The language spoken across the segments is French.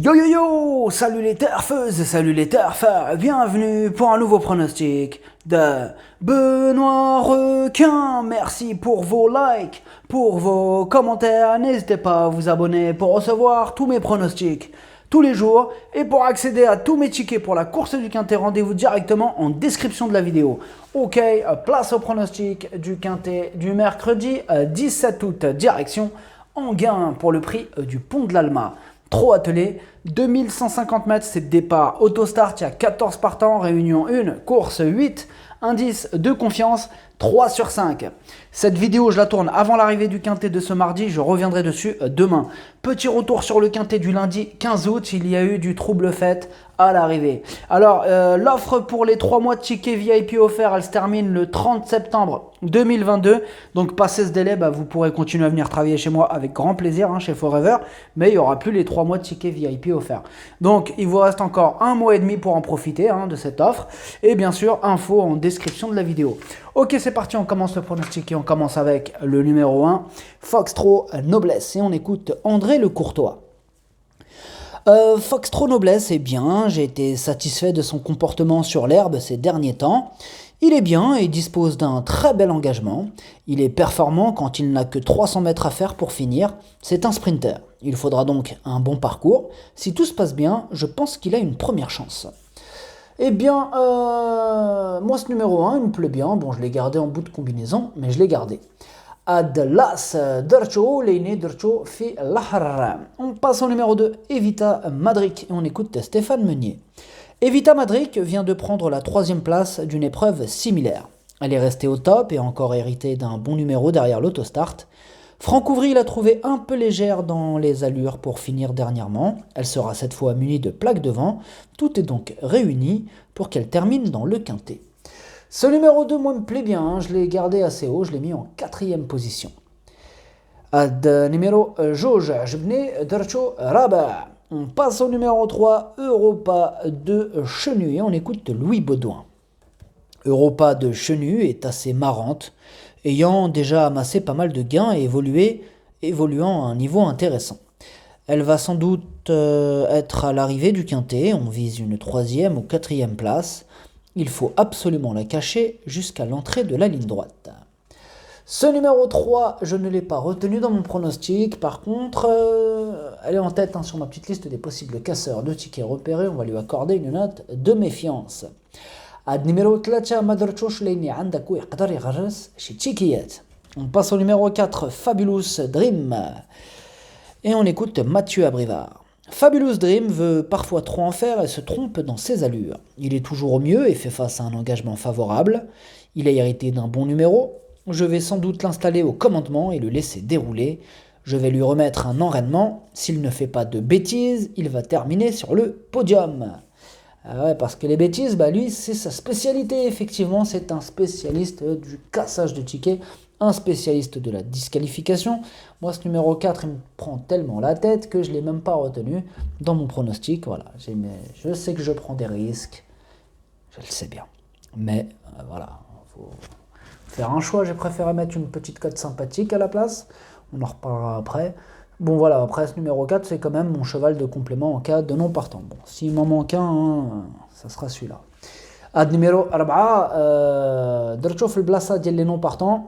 Yo yo yo, salut les turfeuses, salut les turfeurs, bienvenue pour un nouveau pronostic de Benoît Requin. Merci pour vos likes, pour vos commentaires, n'hésitez pas à vous abonner pour recevoir tous mes pronostics tous les jours et pour accéder à tous mes tickets pour la course du Quintet, rendez-vous directement en description de la vidéo. Ok, place au pronostic du Quintet du mercredi 17 août, direction Enghien pour le prix du Pont de l'Alma. Trop attelé, 2150 mètres, c'est le départ. Autostart, il y a 14 partants, réunion 1, course 8, indice de confiance 3 sur 5. Cette vidéo, je la tourne avant l'arrivée du Quintet de ce mardi, je reviendrai dessus demain. Petit retour sur le Quintet du lundi 15 août, il y a eu du trouble fait à l'arrivée. Alors, l'offre pour les 3 mois de tickets VIP offerts, elle se termine le 30 septembre 2022. Donc, passé ce délai, vous pourrez continuer à venir travailler chez moi avec grand plaisir, chez Forever. Mais il n'y aura plus les 3 mois de tickets VIP offerts. Donc, il vous reste encore 1 mois et demi pour en profiter de cette offre. Et bien sûr, info en description de la vidéo. Ok, c'est parti, on commence le pronostic et on commence avec le numéro 1, Foxtrot Noblesse. Et on écoute André Le Courtois. Foxtrot Noblesse est bien, j'ai été satisfait de son comportement sur l'herbe ces derniers temps. Il est bien et dispose d'un très bel engagement. Il est performant quand il n'a que 300 mètres à faire pour finir. C'est un sprinter. Il faudra donc un bon parcours. Si tout se passe bien, je pense qu'il a une première chance. Eh bien, moi ce numéro 1, il me plaît bien. Bon, je l'ai gardé en bout de combinaison, mais je l'ai gardé. Adlas Dercho, Leine Dercho fi l'Ahrar. On passe au numéro 2, Evita Madric, et on écoute Stéphane Meunier. Evita Madric vient de prendre la 3e place d'une épreuve similaire. Elle est restée au top et a encore hérité d'un bon numéro derrière l'autostart. Franck Ouvry l'a trouvée un peu légère dans les allures pour finir dernièrement. Elle sera cette fois munie de plaques devant. Tout est donc réuni pour qu'elle termine dans le Quintet. Ce numéro 2, moi, me plaît bien. Je l'ai gardé assez haut. Je l'ai mis en 4e position. Ad numéro Jauge Jbne Dercho Rabat. On passe au numéro 3, Europa de Chenu. Et on écoute Louis Baudouin. Europa de Chenu est assez marrante, ayant déjà amassé pas mal de gains et évoluant à un niveau intéressant. Elle va sans doute être à l'arrivée du Quintet, on vise une 3e ou 4e place. Il faut absolument la cacher jusqu'à l'entrée de la ligne droite. Ce numéro 3, je ne l'ai pas retenu dans mon pronostic, par contre, elle est en tête sur ma petite liste des possibles casseurs de tickets repérés, on va lui accorder une note de méfiance. Ad numéro 3 Madrchosh Leini Andakou يقدر يغرس شي تشيكيات. On passe au numéro 4 Fabulous Dream et on écoute Mathieu Abrivard. Fabulous Dream veut parfois trop en faire et se trompe dans ses allures. Il est toujours au mieux et fait face à un engagement favorable. Il a hérité d'un bon numéro. Je vais sans doute l'installer au commandement et le laisser dérouler. Je vais lui remettre un enraînement. S'il ne fait pas de bêtises, il va terminer sur le podium. Ah ouais, parce que les bêtises, lui, c'est sa spécialité. Effectivement, c'est un spécialiste du cassage de tickets, un spécialiste de la disqualification. Moi, ce numéro 4, il me prend tellement la tête que je ne l'ai même pas retenu dans mon pronostic. Voilà, je sais que je prends des risques, je le sais bien. Mais voilà, il faut faire un choix. J'ai préféré mettre une petite cote sympathique à la place. On en reparlera après. Bon voilà, après ce numéro 4, c'est quand même mon cheval de complément en cas de non partant. Bon, s'il m'en manque un, ça sera celui-là. Ad numéro 4, درتو في البلاصه ديال لي نون بارتون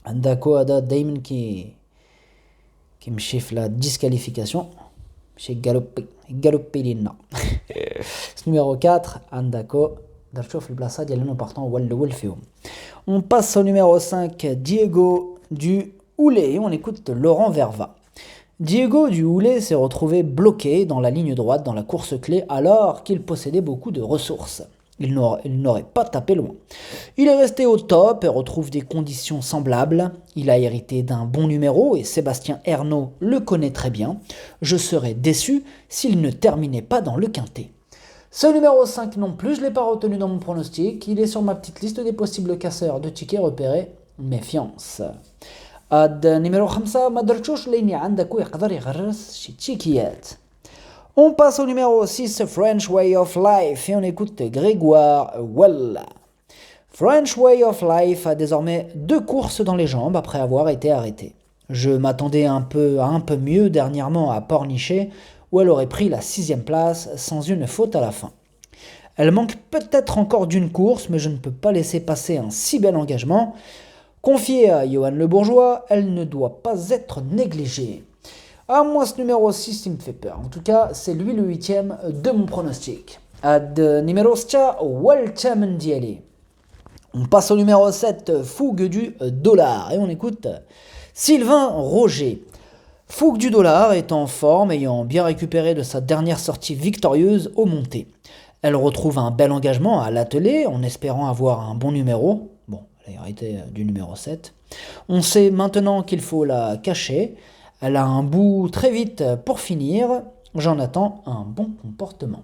عندكو هذا دائما كيمشي في لا ديسكاليفيكاسيون ماشي غالوبي لينا. Ce numéro 4 عندكو درتو في البلاصه ديال لي نون بارتون هو الاول فيهم. On passe au numéro 5, Diego du Houlet, on écoute Laurent Verva. Diego du Houlet s'est retrouvé bloqué dans la ligne droite dans la course clé alors qu'il possédait beaucoup de ressources. Il n'aurait pas tapé loin. Il est resté au top et retrouve des conditions semblables. Il a hérité d'un bon numéro et Sébastien Ernaud le connaît très bien. Je serais déçu s'il ne terminait pas dans le Quintet. Ce numéro 5 non plus, je ne l'ai pas retenu dans mon pronostic. Il est sur ma petite liste des possibles casseurs de tickets repérés. Méfiance. Ad numéro 5 ما درتوش لاني عندك يقدر يغرس شي تشيكيات. On passe au numéro 6 French Way of Life et on écoute Grégoire Well. French Way of Life a désormais 2 courses dans les jambes après avoir été arrêté. Je m'attendais à un peu mieux dernièrement à Pornichet où elle aurait pris la 6e place sans une faute à la fin. Elle manque peut-être encore d'une course, mais je ne peux pas laisser passer un si bel engagement. Confiée à Johan Le Bourgeois, elle ne doit pas être négligée. Ah, moi, ce numéro 6, il me fait peur. En tout cas, c'est lui le 8e de mon pronostic. Ad numéro 7, Walta Mendiali. On passe au numéro 7, Fougue du dollar. Et on écoute Sylvain Roger. Fougue du dollar est en forme, ayant bien récupéré de sa dernière sortie victorieuse aux montées. Elle retrouve un bel engagement à l'attelé en espérant avoir un bon numéro. Bon, elle a hérité du numéro 7. On sait maintenant qu'il faut la cacher. Elle a un bout très vite pour finir. J'en attends un bon comportement.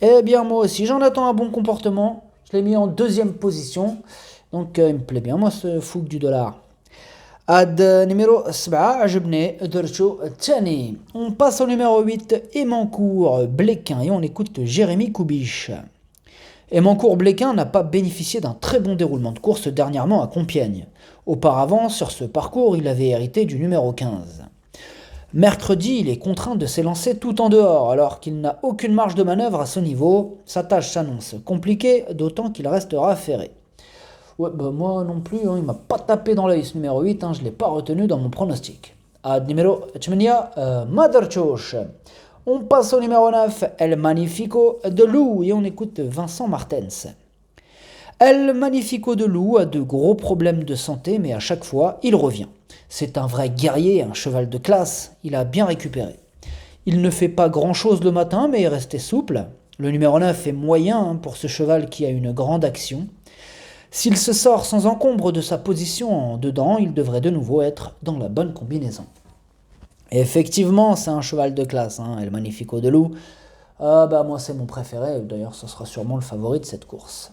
Eh bien, moi aussi, j'en attends un bon comportement. Je l'ai mis en 2e position. Donc, il me plaît bien, moi, ce Fougue du dollar. Ad numéro 7, عجبني درتو الثاني. On passe au numéro 8, Emancourt Bléquin, et on écoute Jérémy Koubiche. Emancourt Bléquin n'a pas bénéficié d'un très bon déroulement de course dernièrement à Compiègne. Auparavant, sur ce parcours, il avait hérité du numéro 15. Mercredi, il est contraint de s'élancer tout en dehors, alors qu'il n'a aucune marge de manœuvre à ce niveau. Sa tâche s'annonce compliquée, d'autant qu'il restera ferré. Ouais, bah moi non plus, il m'a pas tapé dans l'œil ce numéro 8, je l'ai pas retenu dans mon pronostic. Ad numéro 8, Maderchosh. On passe au numéro 9, El Magnifico de Lou, et on écoute Vincent Martens. El Magnifico de Lou a de gros problèmes de santé, mais à chaque fois, il revient. C'est un vrai guerrier, un cheval de classe, il a bien récupéré. Il ne fait pas grand-chose le matin, mais est resté souple. Le numéro 9 est moyen pour ce cheval qui a une grande action. S'il se sort sans encombre de sa position en dedans, il devrait de nouveau être dans la bonne combinaison. Et effectivement, c'est un cheval de classe, El Magnifico de Lou. Moi, c'est mon préféré. D'ailleurs, ce sera sûrement le favori de cette course.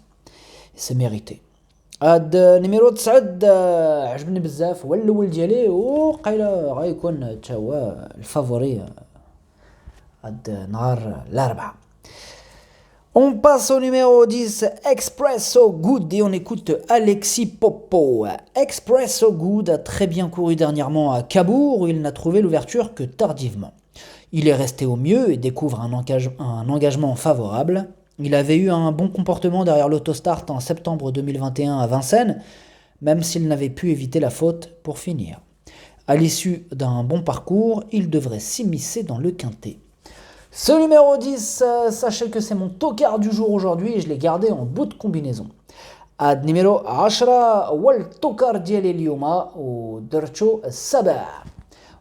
Et c'est mérité. Ad numéro 9 عجبني بزاف هو الاول ديالي وقيلا غيكون حتى هو الفافوري هاد نهار الاربعاء. On passe au numéro 10, Expresso Good, et on écoute Alexis Popo. Expresso Good a très bien couru dernièrement à Cabourg, où il n'a trouvé l'ouverture que tardivement. Il est resté au mieux et découvre un engagement favorable. Il avait eu un bon comportement derrière l'autostart en septembre 2021 à Vincennes, même s'il n'avait pu éviter la faute pour finir. À l'issue d'un bon parcours, il devrait s'immiscer dans le quintet. Ce numéro 10, sachez que c'est mon tocard du jour aujourd'hui et je l'ai gardé en bout de combinaison. Ad numéro 10, wal tokar diali اليوم ودرتو السبع.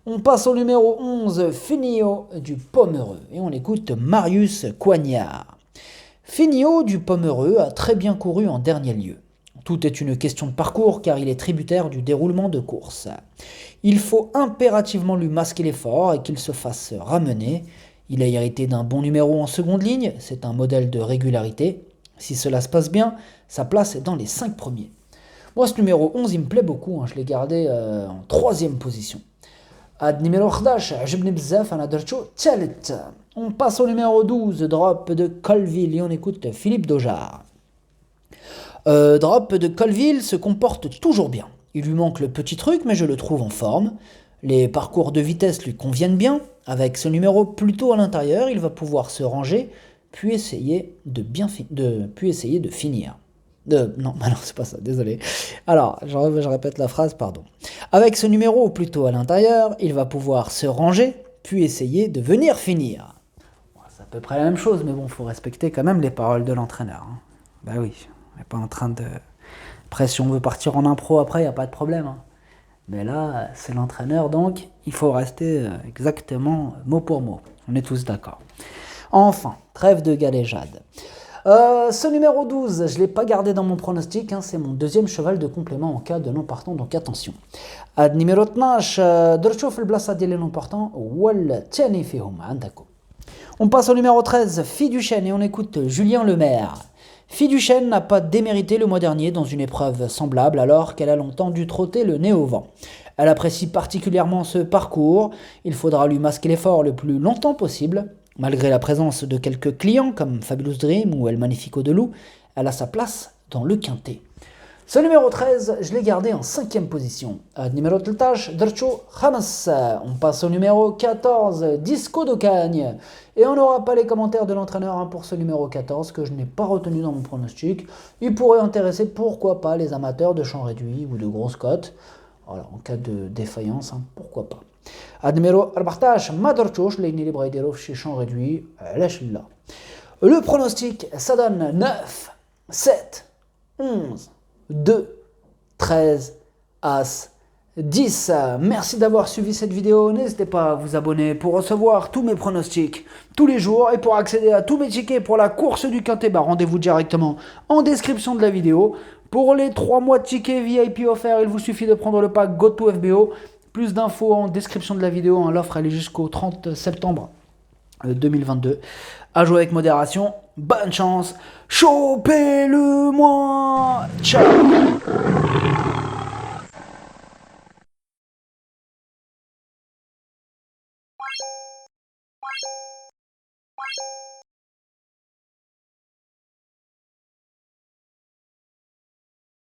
On passe au numéro 11, Finio du Pomereux, et on écoute Marius Coignard. Finio du Pomereux a très bien couru en dernier lieu. Tout est une question de parcours car il est tributaire du déroulement de course. Il faut impérativement lui masquer l'effort et qu'il se fasse ramener. Il a hérité d'un bon numéro en seconde ligne, c'est un modèle de régularité. Si cela se passe bien, sa place est dans les 5 premiers. Moi, ce numéro 11, il me plaît beaucoup, je l'ai gardé en 3e position. Ad numéro 11, عجبني بزاف أنا درتو ثالث. On passe au numéro 12, Drop de Colville, et on écoute Philippe Daujar. Drop de Colville se comporte toujours bien. Il lui manque le petit truc, mais je le trouve en forme. Les parcours de vitesse lui conviennent bien. Avec ce numéro plutôt à l'intérieur, il va pouvoir se ranger, puis essayer de finir. Non, c'est pas ça, désolé. Alors, je répète la phrase, pardon. Avec ce numéro plutôt à l'intérieur, il va pouvoir se ranger, puis essayer de venir finir. C'est à peu près la même chose, mais bon, faut respecter quand même les paroles de l'entraîneur. Bah oui, on n'est pas en train de... Après, si on veut partir en impro après, il n'y a pas de problème. Mais là, c'est l'entraîneur, donc il faut rester exactement mot pour mot. On est tous d'accord. Enfin, trêve de galéjade. Ce numéro 12, je ne l'ai pas gardé dans mon pronostic, c'est mon 2e cheval de complément en cas de non partant, donc attention. Ad numéro 12, درتو في البلاصة ديال les non partants والثاني فيهم عندكم. On passe au numéro 13, Fille du Chêne, et on écoute Julien Lemaire. Fille du Chêne n'a pas démérité le mois dernier dans une épreuve semblable alors qu'elle a longtemps dû trotter le nez au vent. Elle apprécie particulièrement ce parcours, il faudra lui masquer l'effort le plus longtemps possible. Malgré la présence de quelques clients comme Fabulous Dream ou El Magnifico de Lou, elle a sa place dans le quintet. Ce numéro 13, je l'ai gardé en 5e position. Numéro 13, Drcho Hamas. On passe au numéro 14, Disco d'Ocagne. Et on n'aura pas les commentaires de l'entraîneur pour ce numéro 14 que je n'ai pas retenu dans mon pronostic. Il pourrait intéresser, pourquoi pas, les amateurs de champ réduit ou de grosses cotes. Voilà, en cas de défaillance, pourquoi pas. Numéro 14, Madrchoch, les Nilibraiderov chez champ réduit. Lâche-la. Le pronostic, ça donne 9, 7, 11, 2, 13, As, 10. Merci d'avoir suivi cette vidéo. N'hésitez pas à vous abonner pour recevoir tous mes pronostics tous les jours et pour accéder à tous mes tickets pour la course du Quintet. Rendez-vous directement en description de la vidéo. Pour les 3 mois de tickets VIP offerts, il vous suffit de prendre le pack GoToFBO. Plus d'infos en description de la vidéo. L'offre elle est jusqu'au 30 septembre 2022. À jouer avec modération. Bonne chance. Chopez-le-moi. Ciao.